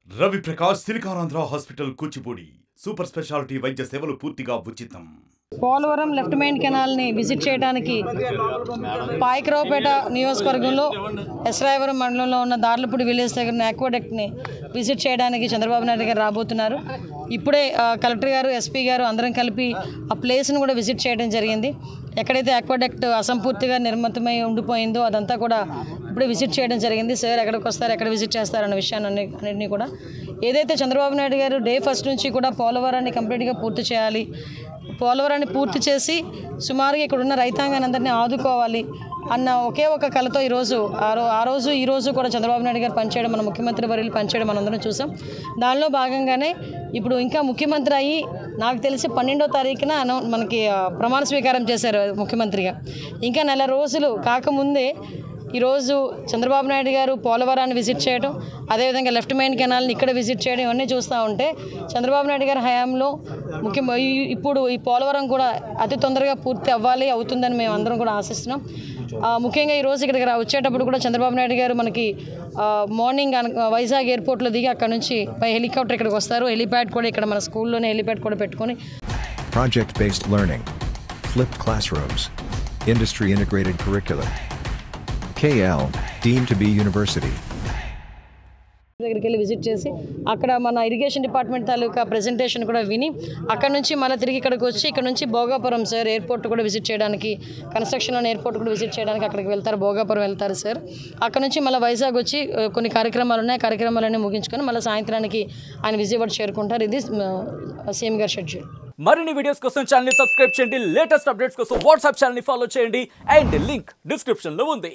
Ravi Prakash Siliconandhra hospital Kuchipudi super speciality వైద్య సేవలు పూర్తిగా ఉచితం. పోలవరం లెఫ్ట్ మెయిన్ కెనాల్ని విజిట్ చేయడానికి పాయకరావుపేట నియోజకవర్గంలో ఎస్రాయవరం మండలంలో ఉన్న దార్లపూడి విలేజ్ దగ్గర ఆక్వాడక్ట్ని విజిట్ చేయడానికి చంద్రబాబు నాయుడు గారు రాబోతున్నారు. ఇప్పుడే కలెక్టర్ గారు, ఎస్పీ గారు అందరం కలిపి ఆ ప్లేస్ను కూడా విజిట్ చేయడం జరిగింది. ఎక్కడైతే ఆక్వాడక్ట్ అసంపూర్తిగా నిర్మితమై ఉండిపోయిందో అదంతా కూడా ఇప్పుడే విజిట్ చేయడం జరిగింది. సార్ ఎక్కడికి వస్తారు, ఎక్కడ విజిట్ చేస్తారన్న విషయాన్ని అన్నింటినీ కూడా ఏదైతే చంద్రబాబు నాయుడు గారు డే ఫస్ట్ నుంచి కూడా పోలవరాన్ని కంప్లీట్గా పూర్తి చేయాలి, పోలవరాన్ని పూర్తి చేసి సుమారుగా ఇక్కడ ఉన్న రైతాంగాన్ని అందరినీ ఆదుకోవాలి అన్న ఒకే ఒక కళతో ఈ రోజు కూడా చంద్రబాబు నాయుడు గారు పనిచేయడం, మన ముఖ్యమంత్రి వర్యులు పనిచేయడం మనందరం చూసాం. దానిలో భాగంగానే ఇప్పుడు ఇంకా ముఖ్యమంత్రి అయ్యి నాకు తెలిసి 12వ తారీఖున మనకి ప్రమాణ స్వీకారం చేశారు ముఖ్యమంత్రిగా. ఇంకా నెల రోజులు కాకముందే ఈరోజు చంద్రబాబు నాయుడు గారు పోలవరాన్ని విజిట్ చేయడం, అదేవిధంగా లెఫ్ట్ మెయిన్ కెనాల్ని ఇక్కడ విజిట్ చేయడం, ఇవన్నీ చూస్తూ ఉంటే చంద్రబాబు నాయుడు గారి హయాంలో ఇప్పుడు ఈ పోలవరం కూడా అతి తొందరగా పూర్తి అవుతుందని మేము అందరం కూడా ఆశిస్తున్నాం. ముఖ్యంగా ఈరోజు ఇక్కడికి వచ్చేటప్పుడు కూడా చంద్రబాబు నాయుడు గారు మనకి మార్నింగ్ వైజాగ్ ఎయిర్పోర్ట్లో దిగి అక్కడ నుంచి బై హెలికాప్టర్ ఇక్కడికి వస్తారు. హెలిప్యాడ్ కూడా ఇక్కడ మన స్కూల్లోనే హెలిప్యాడ్ కూడా పెట్టుకొని project based learning, flipped class rooms, industry integrated curriculum, KL deemed to be university. దగ్గరికి వెళ్ళి విజిట్ చేసి అక్కడ మన ఇరిగేషన్ డిపార్ట్మెంట్ తాలూకా ప్రెజెంటేషన్ కూడా విని అక్కడ నుంచి మళ్ళీ తిరిగి ఇక్కడికి వచ్చి ఇక్కడ నుంచి భోగాపురం సార్ ఎయిర్పోర్ట్ కూడా విజిట్ చేయడానికి, కన్స్ట్రక్షన్లోని ఎయిర్పోర్ట్ కూడా విజిట్ చేయడానికి అక్కడికి వెళ్తారు, భోగాపురం వెళ్తారు సార్. అక్కడ నుంచి మళ్ళీ వైజాగ్ వచ్చి కొన్ని కార్యక్రమాలు ఉన్నాయి, కార్యక్రమాలన్నీ ముగించుకొని మళ్ళీ సాయంత్రానికి ఆయన విజయవాడ చేరుకుంటారు. ఇది సీఎం గారి షెడ్యూల్. మరిన్ని వీడియోస్ కోసం ఛానల్ ని సబ్స్క్రైబ్ చేయండి, లేటెస్ట్ అప్డేట్స్ కోసం వాట్సాప్ ఛానల్ ని ఫాలో చేయండి అండ్ లింక్ డిస్క్రిప్షన్ లో ఉంది.